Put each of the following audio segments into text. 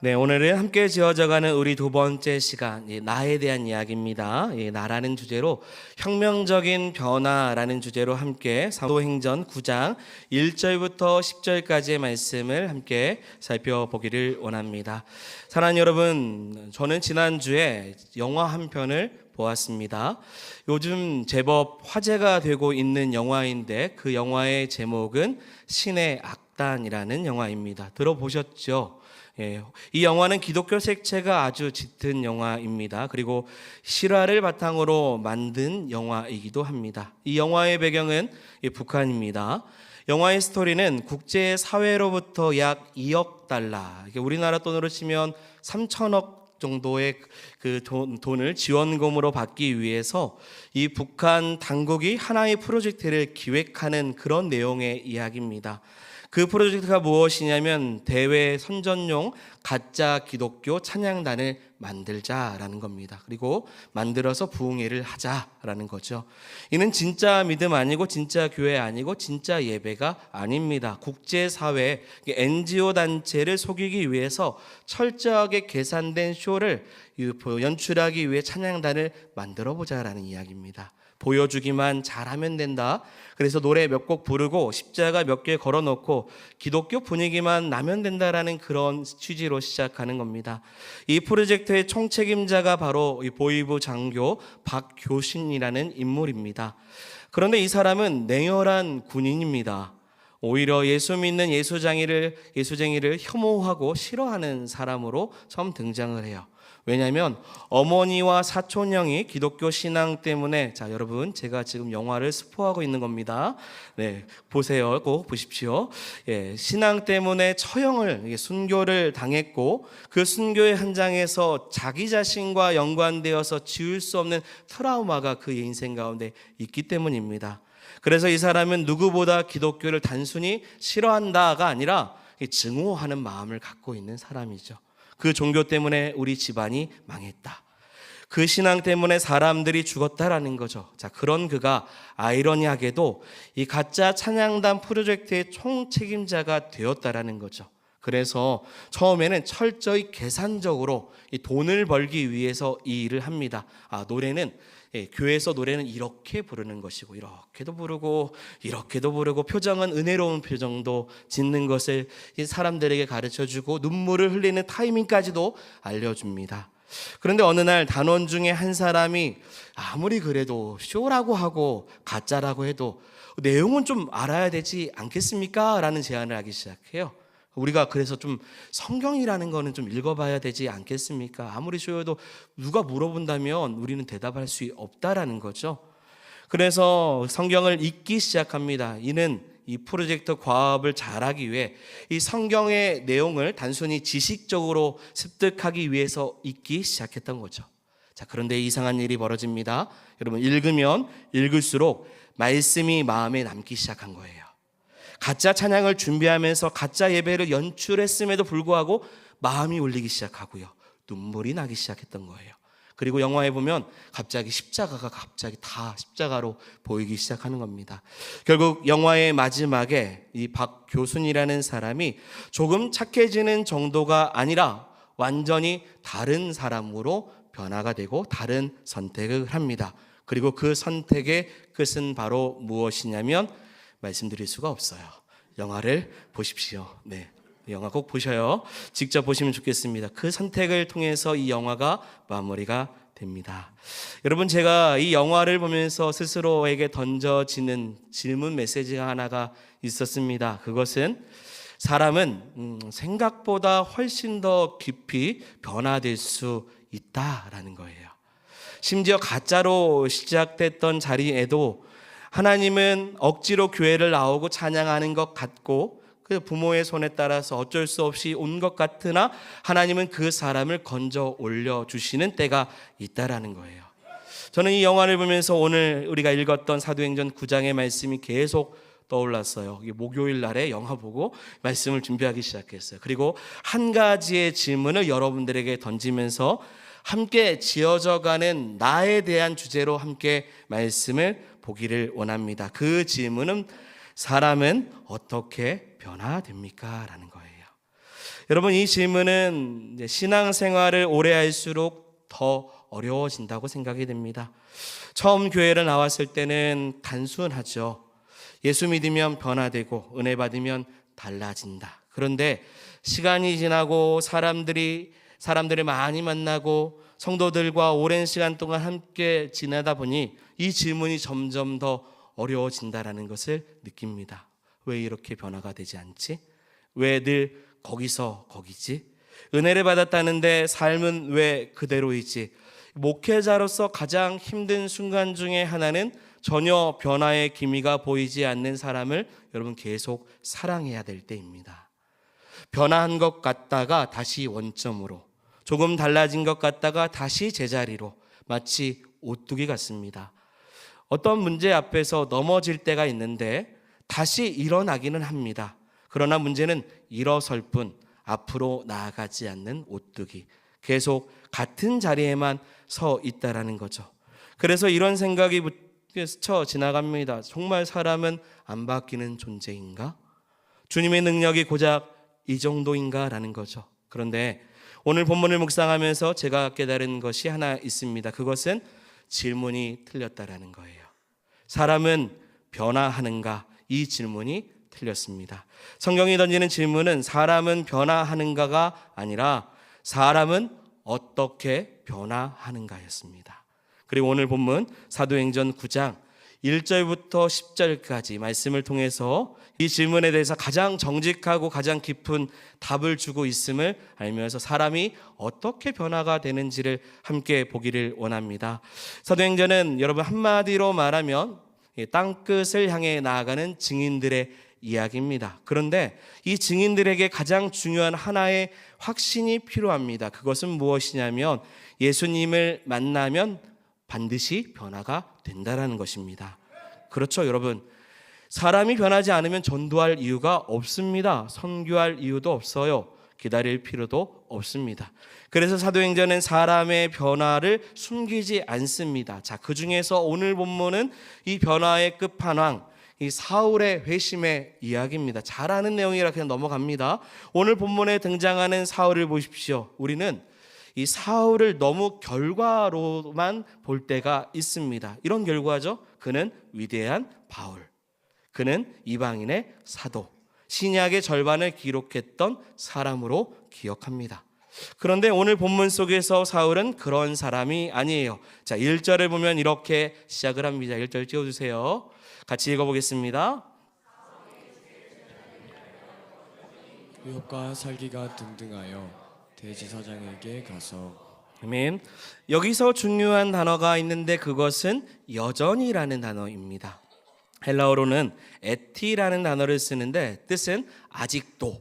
네, 오늘은 함께 지어져가는 우리 두 번째 시간, 나에 대한 이야기입니다. 나라는 주제로 혁명적인 변화라는 주제로 함께 사도행전 9장 1절부터 10절까지의 말씀을 함께 살펴보기를 원합니다. 사랑하는 여러분, 저는 지난주에 영화 한 편을 보았습니다. 요즘 제법 화제가 되고 있는 영화인데 그 영화의 제목은 신의 악단이라는 영화입니다. 들어보셨죠? 이 영화는 기독교 색채가 아주 짙은 영화입니다. 그리고 실화를 바탕으로 만든 영화이기도 합니다. 이 영화의 배경은 북한입니다. 영화의 스토리는 국제사회로부터 약 2억 달러, 우리나라 돈으로 치면 3천억 정도의 그 돈을 지원금으로 받기 위해서 이 북한 당국이 하나의 프로젝트를 기획하는 그런 내용의 이야기입니다. 그 프로젝트가 무엇이냐면 대외 선전용 가짜 기독교 찬양단을 만들자라는 겁니다. 그리고 만들어서 부흥회를 하자라는 거죠. 이는 진짜 믿음 아니고 진짜 교회 아니고 진짜 예배가 아닙니다. 국제사회 NGO 단체를 속이기 위해서 철저하게 계산된 쇼를 연출하기 위해 찬양단을 만들어보자라는 이야기입니다. 보여주기만 잘하면 된다. 그래서 노래 몇 곡 부르고 십자가 몇 개 걸어놓고 기독교 분위기만 나면 된다라는 그런 취지로 시작하는 겁니다. 이 프로젝트의 총책임자가 바로 이 보위부 장교 박교신이라는 인물입니다. 그런데 이 사람은 냉혈한 군인입니다. 오히려 예수 믿는 예수쟁이를 혐오하고 싫어하는 사람으로 처음 등장을 해요. 왜냐하면 어머니와 사촌형이 기독교 신앙 때문에, 자 여러분, 제가 지금 영화를 스포하고 있는 겁니다. 네, 보세요. 꼭 보십시오. 신앙 때문에 처형을, 순교를 당했고 그 순교의 현장에서 자기 자신과 연관되어서 지울 수 없는 트라우마가 그의 인생 가운데 있기 때문입니다. 그래서 이 사람은 누구보다 기독교를 단순히 싫어한다가 아니라 증오하는 마음을 갖고 있는 사람이죠. 그 종교 때문에 우리 집안이 망했다. 그 신앙 때문에 사람들이 죽었다라는 거죠. 자, 그런 그가 아이러니하게도 이 가짜 찬양단 프로젝트의 총책임자가 되었다라는 거죠. 그래서 처음에는 철저히 계산적으로 이 돈을 벌기 위해서 이 일을 합니다. 노래는 교회에서 노래는 이렇게 부르는 것이고 이렇게도 부르고 표정은 은혜로운 표정도 짓는 것을 사람들에게 가르쳐주고 눈물을 흘리는 타이밍까지도 알려줍니다. 그런데 어느 날 단원 중에 한 사람이 아무리 그래도 쇼라고 하고 가짜라고 해도 내용은 좀 알아야 되지 않겠습니까? 라는 제안을 하기 시작해요. 우리가 그래서 좀 성경이라는 거는 좀 읽어봐야 되지 않겠습니까? 아무리 쉬워도 누가 물어본다면 우리는 대답할 수 없다라는 거죠. 그래서 성경을 읽기 시작합니다. 이는 이 프로젝트 과업을 잘하기 위해 이 성경의 내용을 단순히 지식적으로 습득하기 위해서 읽기 시작했던 거죠. 자, 그런데 이상한 일이 벌어집니다. 여러분, 읽으면 읽을수록 말씀이 마음에 남기 시작한 거예요. 가짜 찬양을 준비하면서 가짜 예배를 연출했음에도 불구하고 마음이 울리기 시작하고요. 눈물이 나기 시작했던 거예요. 그리고 영화에 보면 갑자기 십자가가 다 십자가로 보이기 시작하는 겁니다. 결국 영화의 마지막에 이 박교순이라는 사람이 조금 착해지는 정도가 아니라 완전히 다른 사람으로 변화가 되고 다른 선택을 합니다. 그리고 그 선택의 끝은 바로 무엇이냐면 말씀드릴 수가 없어요. 영화를 보십시오. 네, 영화 꼭 보셔요. 직접 보시면 좋겠습니다. 그 선택을 통해서 이 영화가 마무리가 됩니다. 여러분, 제가 이 영화를 보면서 스스로에게 던져지는 질문 메시지가 하나가 있었습니다. 그것은 사람은 생각보다 훨씬 더 깊이 변화될 수 있다라는 거예요. 심지어 가짜로 시작됐던 자리에도 하나님은 억지로 교회를 나오고 찬양하는 것 같고 그 부모의 손에 따라서 어쩔 수 없이 온 것 같으나 하나님은 그 사람을 건져 올려주시는 때가 있다라는 거예요. 저는 이 영화를 보면서 오늘 우리가 읽었던 사도행전 9장의 말씀이 계속 떠올랐어요. 목요일 날에 영화 보고 말씀을 준비하기 시작했어요. 그리고 한 가지의 질문을 여러분들에게 던지면서 함께 지어져가는 나에 대한 주제로 함께 말씀을 보기를 원합니다. 그 질문은 사람은 어떻게 변화됩니까? 라는 거예요. 여러분, 이 질문은 이제 신앙생활을 오래 할수록 더 어려워진다고 생각이 됩니다. 처음 교회를 나왔을 때는 단순하죠. 예수 믿으면 변화되고 은혜 받으면 달라진다. 그런데 시간이 지나고 사람들을 많이 만나고 성도들과 오랜 시간 동안 함께 지내다 보니 이 질문이 점점 더 어려워진다라는 것을 느낍니다. 왜 이렇게 변화가 되지 않지? 왜 늘 거기서 거기지? 은혜를 받았다는데 삶은 왜 그대로이지? 목회자로서 가장 힘든 순간 중에 하나는 전혀 변화의 기미가 보이지 않는 사람을 여러분 계속 사랑해야 될 때입니다. 변화한 것 같다가 다시 원점으로, 조금 달라진 것 같다가 다시 제자리로, 마치 오뚜기 같습니다. 어떤 문제 앞에서 넘어질 때가 있는데 다시 일어나기는 합니다. 그러나 문제는 일어설 뿐 앞으로 나아가지 않는 오뚜기, 계속 같은 자리에만 서 있다라는 거죠. 그래서 이런 생각이 스쳐 지나갑니다. 정말 사람은 안 바뀌는 존재인가? 주님의 능력이 고작 이 정도인가? 라는 거죠. 그런데 오늘 본문을 묵상하면서 제가 깨달은 것이 하나 있습니다. 그것은 질문이 틀렸다라는 거예요. 사람은 변화하는가? 이 질문이 틀렸습니다. 성경이 던지는 질문은 사람은 변화하는가가 아니라 사람은 어떻게 변화하는가였습니다. 그리고 오늘 본문 사도행전 9장 1절부터 10절까지 말씀을 통해서 이 질문에 대해서 가장 정직하고 가장 깊은 답을 주고 있음을 알면서 사람이 어떻게 변화가 되는지를 함께 보기를 원합니다. 사도행전은 여러분 한마디로 말하면 땅끝을 향해 나아가는 증인들의 이야기입니다. 그런데 이 증인들에게 가장 중요한 하나의 확신이 필요합니다. 그것은 무엇이냐면 예수님을 만나면 반드시 변화가 된다라는 것입니다. 그렇죠, 여러분. 사람이 변하지 않으면 전도할 이유가 없습니다. 선교할 이유도 없어요. 기다릴 필요도 없습니다. 그래서 사도행전은 사람의 변화를 숨기지 않습니다. 자, 그 중에서 오늘 본문은 이 변화의 끝판왕, 이 사울의 회심의 이야기입니다. 잘 아는 내용이라 그냥 넘어갑니다. 오늘 본문에 등장하는 사울을 보십시오. 우리는 이 사울을 너무 결과로만 볼 때가 있습니다. 이런 결과죠. 그는 위대한 바울, 그는 이방인의 사도, 신약의 절반을 기록했던 사람으로 기억합니다. 그런데 오늘 본문 속에서 사울은 그런 사람이 아니에요. 자, 1절을 보면 이렇게 시작을 합니다. 1절 띄워주세요. 같이 읽어보겠습니다. 의협과 살기가 등등하여 대지사장에게 가서. 아멘. 여기서 중요한 단어가 있는데 그것은 여전이라는 단어입니다. 헬라어로는 에티라는 단어를 쓰는데 뜻은 아직도,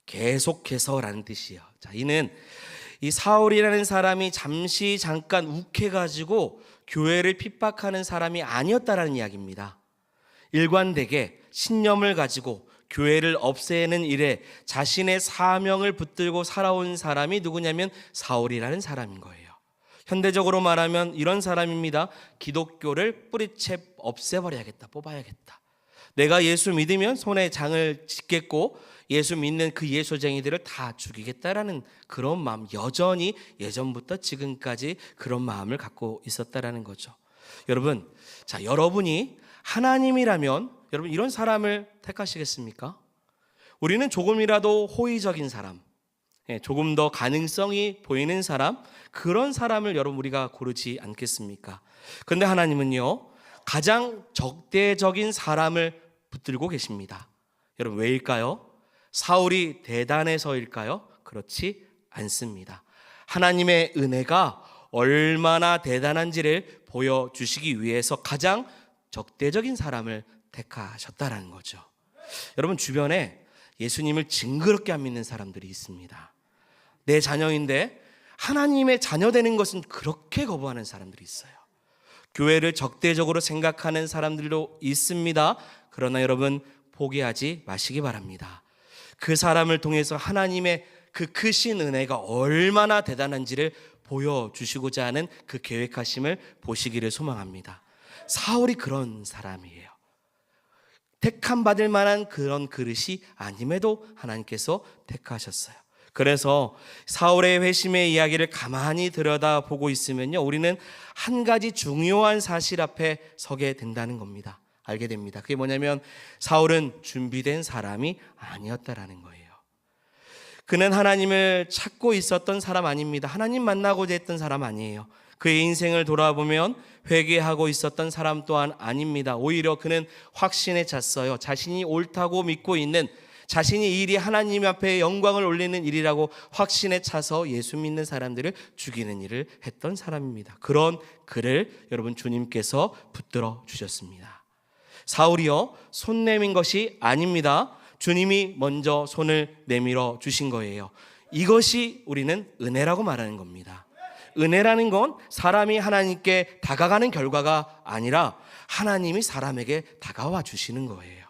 계속해서라는 뜻이에요. 자, 이는 이 사울이라는 사람이 잠깐 욱해가지고 교회를 핍박하는 사람이 아니었다라는 이야기입니다. 일관되게 신념을 가지고 교회를 없애는 일에 자신의 사명을 붙들고 살아온 사람이 누구냐면 사울이라는 사람인 거예요. 현대적으로 말하면 이런 사람입니다. 기독교를 뿌리채 없애버려야겠다, 뽑아야겠다. 내가 예수 믿으면 손에 장을 짓겠고 예수 믿는 그 예수쟁이들을 다 죽이겠다라는 그런 마음, 여전히 예전부터 지금까지 그런 마음을 갖고 있었다라는 거죠. 여러분, 자, 여러분이 하나님이라면 여러분 이런 사람을 택하시겠습니까? 우리는 조금이라도 호의적인 사람, 조금 더 가능성이 보이는 사람, 그런 사람을 여러분 우리가 고르지 않겠습니까? 그런데 하나님은요, 가장 적대적인 사람을 붙들고 계십니다. 여러분 왜일까요? 사울이 대단해서일까요? 그렇지 않습니다. 하나님의 은혜가 얼마나 대단한지를 보여주시기 위해서 가장 적대적인 사람을 택하셨다라는 거죠. 여러분 주변에 예수님을 징그럽게 안 믿는 사람들이 있습니다. 내 자녀인데 하나님의 자녀 되는 것은 그렇게 거부하는 사람들이 있어요. 교회를 적대적으로 생각하는 사람들도 있습니다. 그러나 여러분 포기하지 마시기 바랍니다. 그 사람을 통해서 하나님의 그 크신 은혜가 얼마나 대단한지를 보여주시고자 하는 그 계획하심을 보시기를 소망합니다. 사울이 그런 사람이에요. 택함 받을 만한 그런 그릇이 아님에도 하나님께서 택하셨어요. 그래서 사울의 회심의 이야기를 가만히 들여다보고 있으면요, 우리는 한 가지 중요한 사실 앞에 서게 된다는 겁니다. 알게 됩니다. 그게 뭐냐면 사울은 준비된 사람이 아니었다라는 거예요. 그는 하나님을 찾고 있었던 사람 아닙니다. 하나님 만나고자 했던 사람 아니에요. 그의 인생을 돌아보면 회개하고 있었던 사람 또한 아닙니다. 오히려 그는 확신에 찼어요. 자신이 옳다고 믿고 있는, 자신이 이 일이 하나님 앞에 영광을 올리는 일이라고 확신에 차서 예수 믿는 사람들을 죽이는 일을 했던 사람입니다. 그런 그를 여러분 주님께서 붙들어 주셨습니다. 사울이요, 손 내민 것이 아닙니다. 주님이 먼저 손을 내밀어 주신 거예요. 이것이 우리는 은혜라고 말하는 겁니다. 은혜라는 건 사람이 하나님께 다가가는 결과가 아니라 하나님이 사람에게 다가와 주시는 거예요.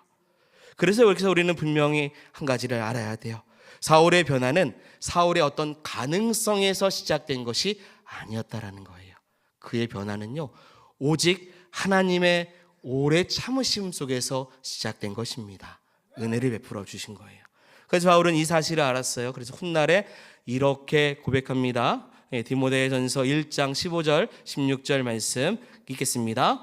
그래서 여기서 우리는 분명히 한 가지를 알아야 돼요. 사울의 변화는 사울의 어떤 가능성에서 시작된 것이 아니었다라는 거예요. 그의 변화는요, 오직 하나님의 오래 참으심 속에서 시작된 것입니다. 은혜를 베풀어 주신 거예요. 그래서 바울은 이 사실을 알았어요. 그래서 훗날에 이렇게 고백합니다. 디모데전서 1장 15절 16절 말씀 읽겠습니다.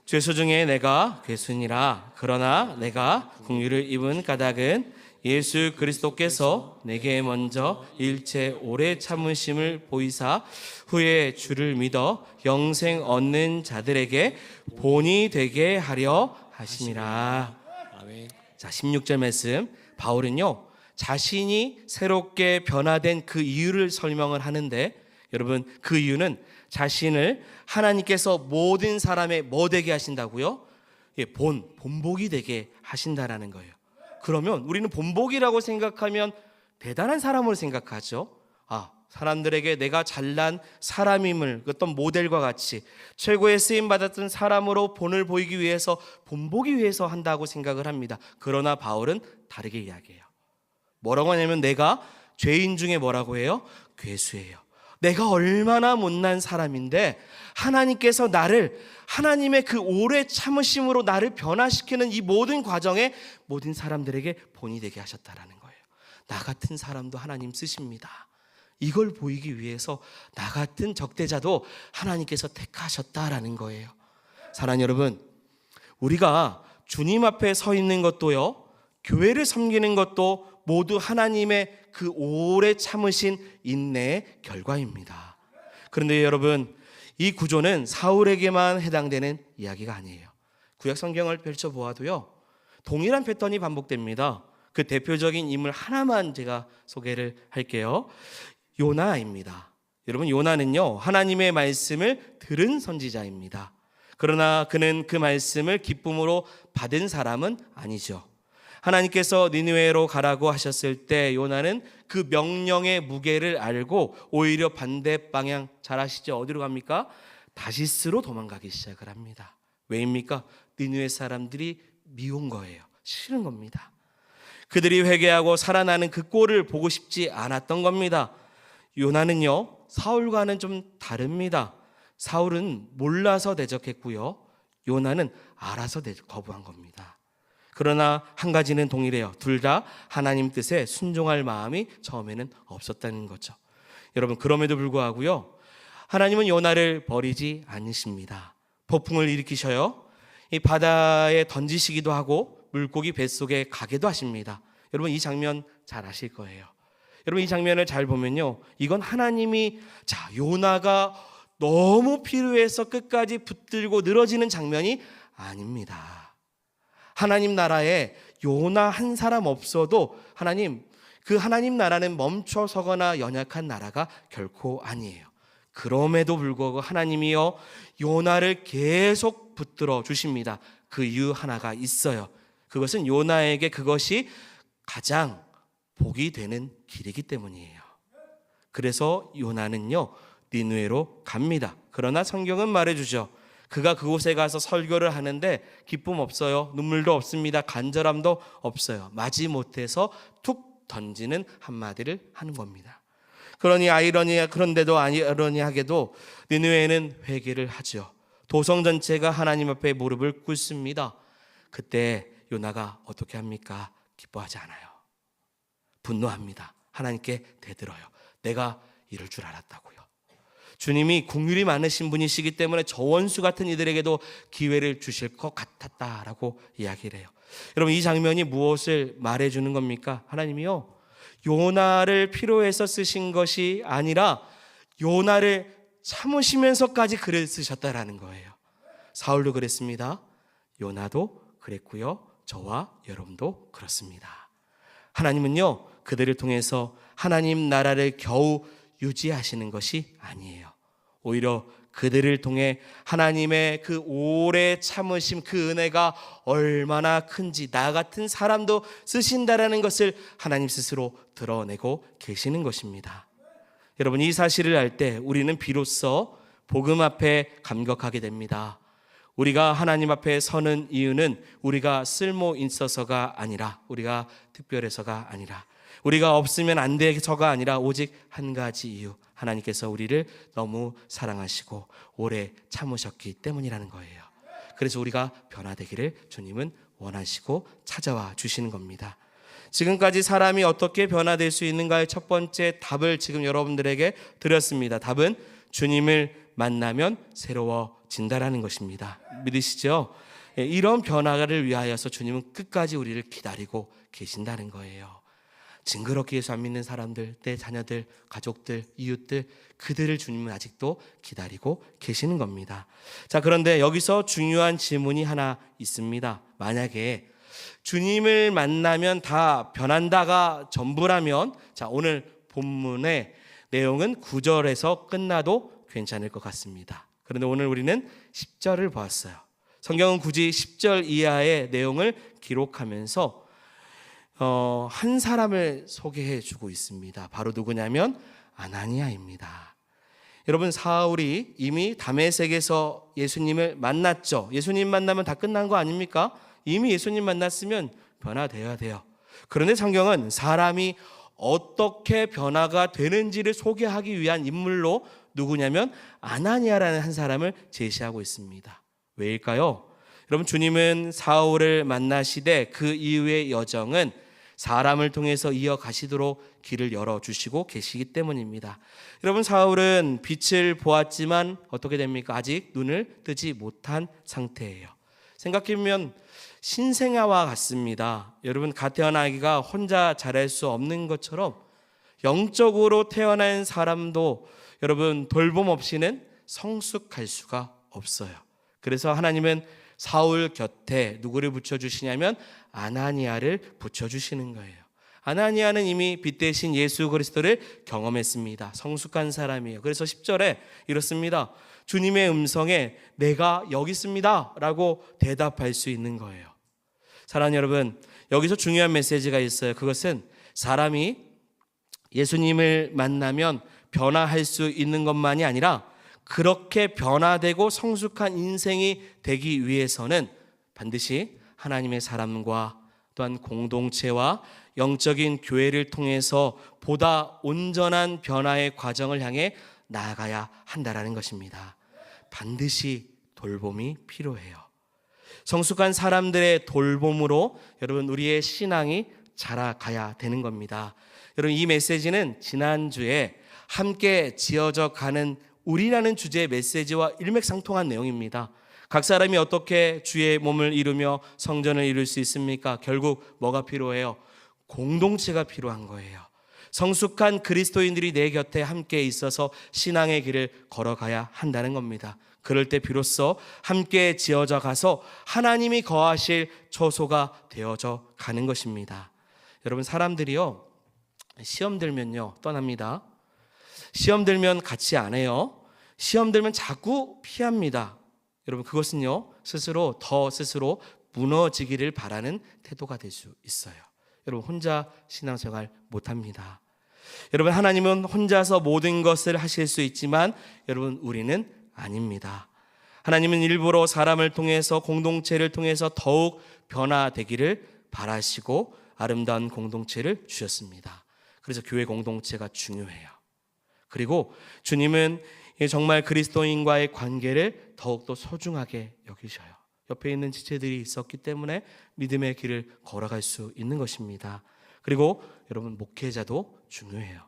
죄수 중에 내가 괴순이라. 그러나 내가 긍휼을 입은 까닭은 예수 그리스도께서 내게 먼저 일체 오래 참으심을 보이사 후에 주를 믿어 영생 얻는 자들에게 본이 되게 하려 하심이라. 아멘. 자, 16절 말씀. 바울은요, 자신이 새롭게 변화된 그 이유를 설명을 하는데, 여러분, 그 이유는 자신을 하나님께서 모든 사람의 뭐 되게 하신다고요? 본복이 되게 하신다라는 거예요. 그러면 우리는 본복이라고 생각하면 대단한 사람으로 생각하죠. 사람들에게 내가 잘난 사람임을 어떤 모델과 같이 최고의 쓰임받았던 사람으로 본을 보이기 위해서, 본보기 위해서 한다고 생각을 합니다. 그러나 바울은 다르게 이야기해요. 뭐라고 하냐면 내가 죄인 중에 뭐라고 해요? 괴수예요. 내가 얼마나 못난 사람인데 하나님께서 나를, 하나님의 그 오래 참으심으로 나를 변화시키는 이 모든 과정에 모든 사람들에게 본이 되게 하셨다라는 거예요. 나 같은 사람도 하나님 쓰십니다. 이걸 보이기 위해서 나 같은 적대자도 하나님께서 택하셨다라는 거예요. 사랑하는 여러분, 우리가 주님 앞에 서 있는 것도요, 교회를 섬기는 것도 모두 하나님의 그 오래 참으신 인내의 결과입니다. 그런데 여러분, 이 구조는 사울에게만 해당되는 이야기가 아니에요. 구약 성경을 펼쳐보아도요, 동일한 패턴이 반복됩니다. 그 대표적인 인물 하나만 제가 소개를 할게요. 요나입니다. 여러분, 요나는요, 하나님의 말씀을 들은 선지자입니다. 그러나 그는 그 말씀을 기쁨으로 받은 사람은 아니죠. 하나님께서 니느웨로 가라고 하셨을 때 요나는 그 명령의 무게를 알고 오히려 반대 방향, 잘 아시죠? 어디로 갑니까? 다시스로 도망가기 시작을 합니다. 왜입니까? 니느웨 사람들이 미운 거예요. 싫은 겁니다. 그들이 회개하고 살아나는 그 꼴을 보고 싶지 않았던 겁니다. 요나는요, 사울과는 좀 다릅니다. 사울은 몰라서 대적했고요, 요나는 알아서 거부한 겁니다. 그러나 한 가지는 동일해요. 둘 다 하나님 뜻에 순종할 마음이 처음에는 없었다는 거죠. 여러분, 그럼에도 불구하고요, 하나님은 요나를 버리지 않으십니다. 폭풍을 일으키셔요. 이 바다에 던지시기도 하고 물고기 뱃속에 가게도 하십니다. 여러분, 이 장면 잘 아실 거예요. 여러분, 이 장면을 잘 보면요, 이건 하나님이 요나가 너무 필요해서 끝까지 붙들고 늘어지는 장면이 아닙니다. 하나님 나라에 요나 한 사람 없어도 그 하나님 나라는 멈춰서거나 연약한 나라가 결코 아니에요. 그럼에도 불구하고 하나님이요, 요나를 계속 붙들어 주십니다. 그 이유 하나가 있어요. 그것은 요나에게 그것이 가장 복이 되는 길이기 때문이에요. 그래서 요나는요, 니느웨로 갑니다. 그러나 성경은 말해주죠. 그가 그곳에 가서 설교를 하는데 기쁨 없어요. 눈물도 없습니다. 간절함도 없어요. 마지못해서 툭 던지는 한마디를 하는 겁니다. 그런데도 아이러니하게도 니느웨는 회개를 하죠. 도성 전체가 하나님 앞에 무릎을 꿇습니다. 그때 요나가 어떻게 합니까? 기뻐하지 않아요. 분노합니다. 하나님께 대들어요. 내가 이럴 줄 알았다고요. 주님이 긍휼이 많으신 분이시기 때문에 저 원수 같은 이들에게도 기회를 주실 것 같았다라고 이야기를 해요. 여러분, 이 장면이 무엇을 말해주는 겁니까? 하나님이요, 요나를 필요해서 쓰신 것이 아니라 요나를 참으시면서까지 글을 쓰셨다라는 거예요. 사울도 그랬습니다. 요나도 그랬고요. 저와 여러분도 그렇습니다. 하나님은요, 그들을 통해서 하나님 나라를 겨우 유지하시는 것이 아니에요. 오히려 그들을 통해 하나님의 그 오래 참으심, 그 은혜가 얼마나 큰지 나 같은 사람도 쓰신다라는 것을 하나님 스스로 드러내고 계시는 것입니다. 여러분, 이 사실을 알 때 우리는 비로소 복음 앞에 감격하게 됩니다. 우리가 하나님 앞에 서는 이유는 우리가 쓸모 있어서가 아니라, 우리가 특별해서가 아니라, 우리가 없으면 안 돼서가 아니라 오직 한 가지 이유, 하나님께서 우리를 너무 사랑하시고 오래 참으셨기 때문이라는 거예요. 그래서 우리가 변화되기를 주님은 원하시고 찾아와 주시는 겁니다. 지금까지 사람이 어떻게 변화될 수 있는가의 첫 번째 답을 지금 여러분들에게 드렸습니다. 답은 주님을 만나면 새로워진다라는 것입니다. 믿으시죠? 이런 변화를 위하여서 주님은 끝까지 우리를 기다리고 계신다는 거예요. 징그럽게 예수 안 믿는 사람들, 내 자녀들, 가족들, 이웃들, 그들을 주님은 아직도 기다리고 계시는 겁니다. 자, 그런데 여기서 중요한 질문이 하나 있습니다. 만약에 주님을 만나면 다 변한다가 전부라면, 자, 오늘 본문의 내용은 9절에서 끝나도 괜찮을 것 같습니다. 그런데 오늘 우리는 10절을 보았어요. 성경은 굳이 10절 이하의 내용을 기록하면서 한 사람을 소개해 주고 있습니다. 바로 누구냐면 아나니아입니다. 여러분, 사울이 이미 다메섹에서 예수님을 만났죠. 예수님 만나면 다 끝난 거 아닙니까? 이미 예수님 만났으면 변화되어야 돼요. 그런데 성경은 사람이 어떻게 변화가 되는지를 소개하기 위한 인물로 누구냐면 아나니아라는 한 사람을 제시하고 있습니다. 왜일까요? 여러분, 주님은 사울을 만나시되 그 이후의 여정은 사람을 통해서 이어가시도록 길을 열어주시고 계시기 때문입니다. 여러분, 사울은 빛을 보았지만 어떻게 됩니까? 아직 눈을 뜨지 못한 상태예요. 생각해보면 신생아와 같습니다. 여러분, 갓 태어난 아기가 혼자 자랄 수 없는 것처럼 영적으로 태어난 사람도 여러분 돌봄 없이는 성숙할 수가 없어요. 그래서 하나님은 사울 곁에 누구를 붙여주시냐면 아나니아를 붙여주시는 거예요. 아나니아는 이미 빛 대신 예수 그리스도를 경험했습니다. 성숙한 사람이에요. 그래서 10절에 이렇습니다. 주님의 음성에 내가 여기 있습니다 라고 대답할 수 있는 거예요. 사랑하는 여러분, 여기서 중요한 메시지가 있어요. 그것은 사람이 예수님을 만나면 변화할 수 있는 것만이 아니라 그렇게 변화되고 성숙한 인생이 되기 위해서는 반드시 하나님의 사람과 또한 공동체와 영적인 교회를 통해서 보다 온전한 변화의 과정을 향해 나아가야 한다라는 것입니다. 반드시 돌봄이 필요해요. 성숙한 사람들의 돌봄으로 여러분 우리의 신앙이 자라가야 되는 겁니다. 여러분, 이 메시지는 지난주에 함께 지어져 가는 우리라는 주제의 메시지와 일맥상통한 내용입니다. 각 사람이 어떻게 주의 몸을 이루며 성전을 이룰 수 있습니까? 결국 뭐가 필요해요? 공동체가 필요한 거예요. 성숙한 그리스도인들이 내 곁에 함께 있어서 신앙의 길을 걸어가야 한다는 겁니다. 그럴 때 비로소 함께 지어져 가서 하나님이 거하실 처소가 되어져 가는 것입니다. 여러분, 사람들이요, 시험 들면요 떠납니다. 시험 들면 같이 안 해요. 시험 들면 자꾸 피합니다. 여러분, 그것은요 스스로 무너지기를 바라는 태도가 될 수 있어요. 여러분, 혼자 신앙생활 못합니다. 여러분, 하나님은 혼자서 모든 것을 하실 수 있지만 여러분, 우리는 아닙니다. 하나님은 일부러 사람을 통해서, 공동체를 통해서 더욱 변화되기를 바라시고 아름다운 공동체를 주셨습니다. 그래서 교회 공동체가 중요해요. 그리고 주님은 정말 그리스도인과의 관계를 더욱더 소중하게 여기셔요. 옆에 있는 지체들이 있었기 때문에 믿음의 길을 걸어갈 수 있는 것입니다. 그리고 여러분 목회자도 중요해요.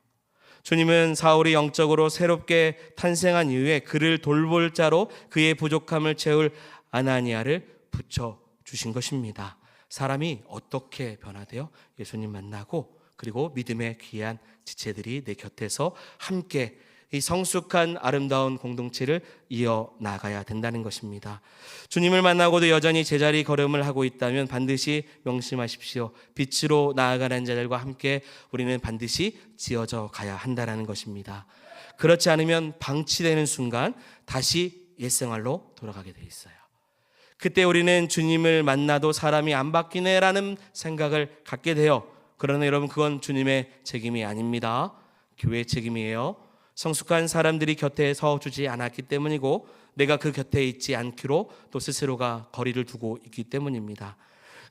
주님은 사울이 영적으로 새롭게 탄생한 이후에 그를 돌볼 자로 그의 부족함을 채울 아나니아를 붙여주신 것입니다. 사람이 어떻게 변화되어 예수님 만나고 그리고 믿음의 귀한 지체들이 내 곁에서 함께 이 성숙한 아름다운 공동체를 이어나가야 된다는 것입니다. 주님을 만나고도 여전히 제자리 걸음을 하고 있다면 반드시 명심하십시오. 빛으로 나아가는 자들과 함께 우리는 반드시 지어져 가야 한다는 것입니다. 그렇지 않으면 방치되는 순간 다시 옛생활로 돌아가게 돼 있어요. 그때 우리는 주님을 만나도 사람이 안 바뀌네라는 생각을 갖게 돼요. 그러나 여러분, 그건 주님의 책임이 아닙니다. 교회의 책임이에요. 성숙한 사람들이 곁에 서주지 않았기 때문이고 내가 그 곁에 있지 않기로 또 스스로가 거리를 두고 있기 때문입니다.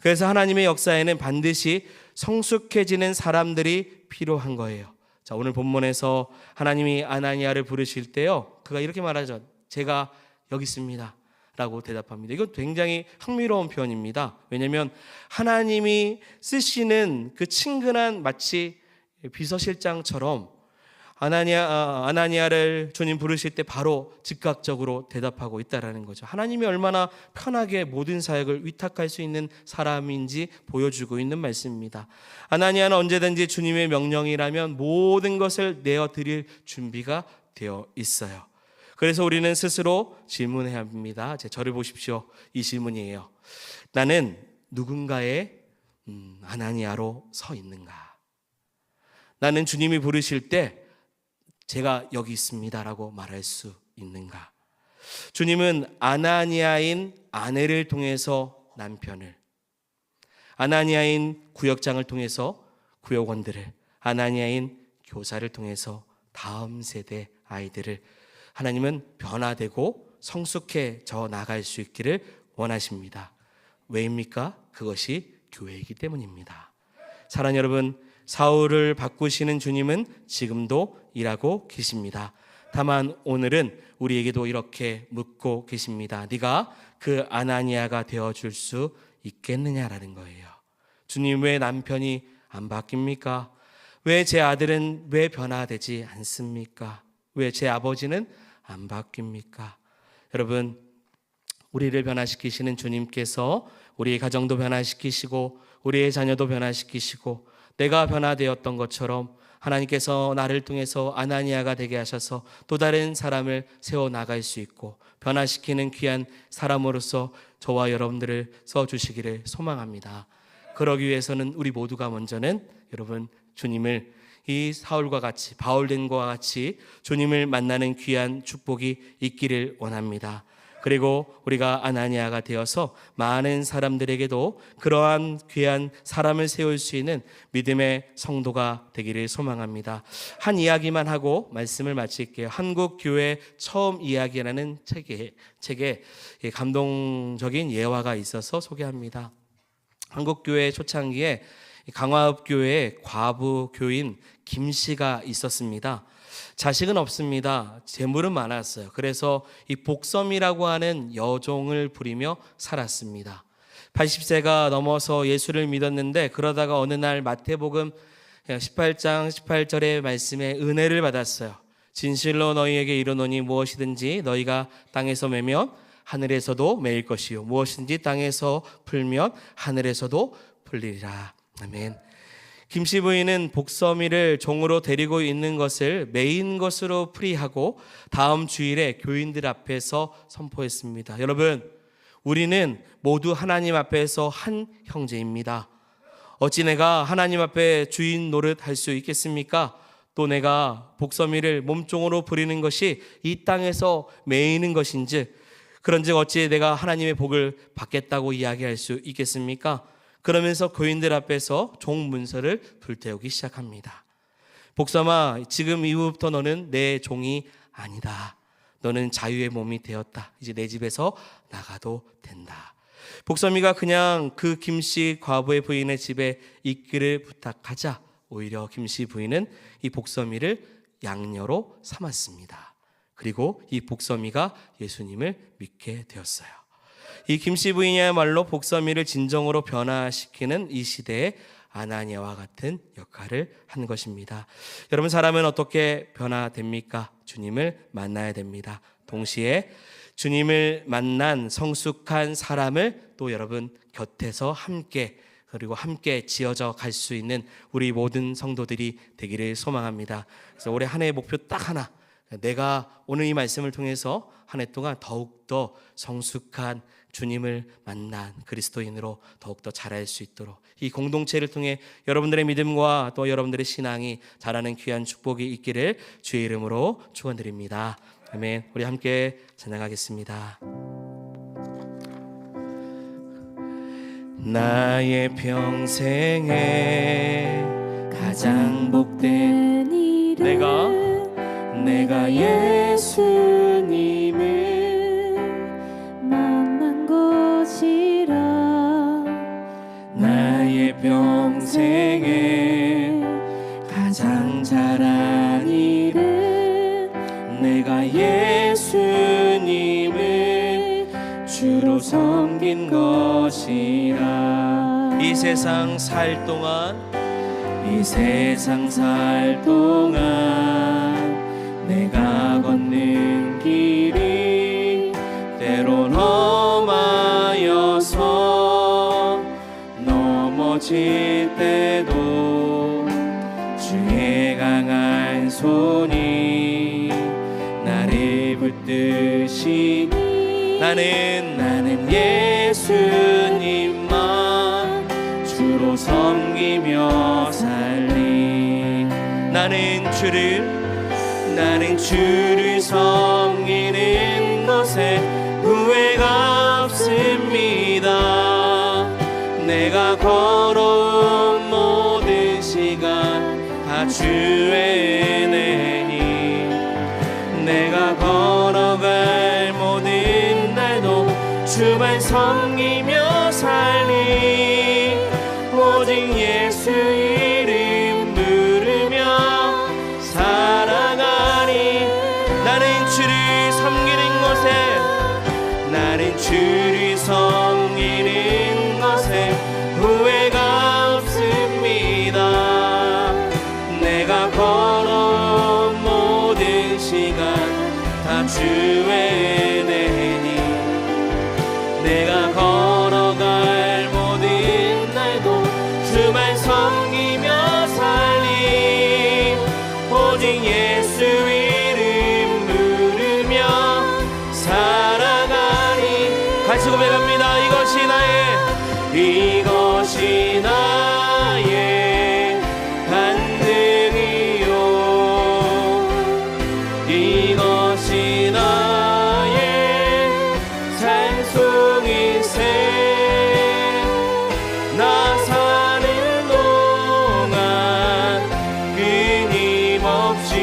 그래서 하나님의 역사에는 반드시 성숙해지는 사람들이 필요한 거예요. 자, 오늘 본문에서 하나님이 아나니아를 부르실 때요, 그가 이렇게 말하죠. 제가 여기 있습니다 라고 대답합니다. 이건 굉장히 흥미로운 표현입니다. 왜냐하면 하나님이 쓰시는 그 친근한 마치 비서실장처럼 아나니아를 주님 부르실 때 바로 즉각적으로 대답하고 있다라는 거죠. 하나님이 얼마나 편하게 모든 사역을 위탁할 수 있는 사람인지 보여주고 있는 말씀입니다. 아나니아는 언제든지 주님의 명령이라면 모든 것을 내어드릴 준비가 되어 있어요. 그래서 우리는 스스로 질문해야 합니다. 저를 보십시오. 이 질문이에요. 나는 누군가의 아나니아로 서 있는가? 나는 주님이 부르실 때 제가 여기 있습니다라고 말할 수 있는가? 주님은 아나니아인 아내를 통해서 남편을, 아나니아인 구역장을 통해서 구역원들을, 아나니아인 교사를 통해서 다음 세대 아이들을 하나님은 변화되고 성숙해져 나갈 수 있기를 원하십니다. 왜입니까? 그것이 교회이기 때문입니다. 사랑하는 여러분, 사울을 바꾸시는 주님은 지금도 일하고 계십니다. 다만 오늘은 우리에게도 이렇게 묻고 계십니다. 네가 그 아나니아가 되어줄 수 있겠느냐라는 거예요. 주님, 왜 남편이 안 바뀝니까? 왜 제 아들은 왜 변화되지 않습니까? 왜 제 아버지는 안 바뀝니까? 여러분, 우리를 변화시키시는 주님께서 우리의 가정도 변화시키시고 우리의 자녀도 변화시키시고 내가 변화되었던 것처럼 하나님께서 나를 통해서 아나니아가 되게 하셔서 또 다른 사람을 세워나갈 수 있고 변화시키는 귀한 사람으로서 저와 여러분들을 써주시기를 소망합니다. 그러기 위해서는 우리 모두가 먼저는 여러분, 주님을 이 사울과 같이, 바울된과 같이 주님을 만나는 귀한 축복이 있기를 원합니다. 그리고 우리가 아나니아가 되어서 많은 사람들에게도 그러한 귀한 사람을 세울 수 있는 믿음의 성도가 되기를 소망합니다. 한 이야기만 하고 말씀을 마칠게요. 한국 교회 처음 이야기라는 책에 감동적인 예화가 있어서 소개합니다. 한국 교회 초창기에 강화읍 교회에 과부 교인 김 씨가 있었습니다. 자식은 없습니다. 재물은 많았어요. 그래서 이 복섬이라고 하는 여종을 부리며 살았습니다. 80세가 넘어서 예수를 믿었는데 그러다가 어느 날 마태복음 18장 18절의 말씀에 은혜를 받았어요. 진실로 너희에게 이르노니 무엇이든지 너희가 땅에서 매면 하늘에서도 매일 것이요 무엇이든지 땅에서 풀면 하늘에서도 풀리리라. 아멘. 김씨 부인은 복섬이를 종으로 데리고 있는 것을 매인 것으로 풀이하고 다음 주일에 교인들 앞에서 선포했습니다. 여러분, 우리는 모두 하나님 앞에서 한 형제입니다. 어찌 내가 하나님 앞에 주인 노릇 할 수 있겠습니까? 또 내가 복섬이를 몸종으로 부리는 것이 이 땅에서 매이는 것인지 그런즉 어찌 내가 하나님의 복을 받겠다고 이야기할 수 있겠습니까? 그러면서 교인들 앞에서 종 문서를 불태우기 시작합니다. 복섬아, 지금 이후부터 너는 내 종이 아니다. 너는 자유의 몸이 되었다. 이제 내 집에서 나가도 된다. 복섬이가 그냥 그 김씨 과부의 부인의 집에 있기를 부탁하자 오히려 김씨 부인은 이 복섬이를 양녀로 삼았습니다. 그리고 이 복섬이가 예수님을 믿게 되었어요. 이 김씨 부인이야말로 복섬이를 진정으로 변화시키는 이 시대의 아나니아와 같은 역할을 한 것입니다. 여러분, 사람은 어떻게 변화됩니까? 주님을 만나야 됩니다. 동시에 주님을 만난 성숙한 사람을 또 여러분 곁에서 함께, 그리고 함께 지어져 갈 수 있는 우리 모든 성도들이 되기를 소망합니다. 그래서 올해 한 해의 목표 딱 하나, 내가 오늘 이 말씀을 통해서 한 해 동안 더욱더 성숙한 주님을 만난 그리스도인으로 더욱더 자랄 수 있도록, 이 공동체를 통해 여러분들의 믿음과 또 여러분들의 신앙이 자라는 귀한 축복이 있기를 주의 이름으로 축원드립니다. 아멘. 우리 함께 찬양하겠습니다. 나의 평생에 가장 복된 일은 내가 예수님을 만난 것이라. 나의 평생에 가장 잘한 일은 내가 예수님을 주로 섬긴 것이라. 이 세상 살 동안 내가 걷는 길이 때론 험하여서 넘어질 때도 주의 강한 손이 나를 붙드시니 나는 예수님만 주로 섬기며 살리. 나는 주를 섬기는 것에 후회가 없습니다. 내가 걸어온 모든 시간 다 주의 은혜니, 내가 걸어갈 모든 날도 주만 섬기며 살리. 오직 예수 이름 부르며 살아가리. 나는 주를 섬기는 것에 후회가 없습니다. 내가 걸어온 모든 시간 다 주의 은혜니, 내가 걸어갈 모든 날도 주만 섬기며 살리. 오직 예수 이름 부르며 살아가리. 같이 고백합니다. 이것이 나의 간증이요, 이것이 나의 찬송일세. 나 사는 동안 끊임없이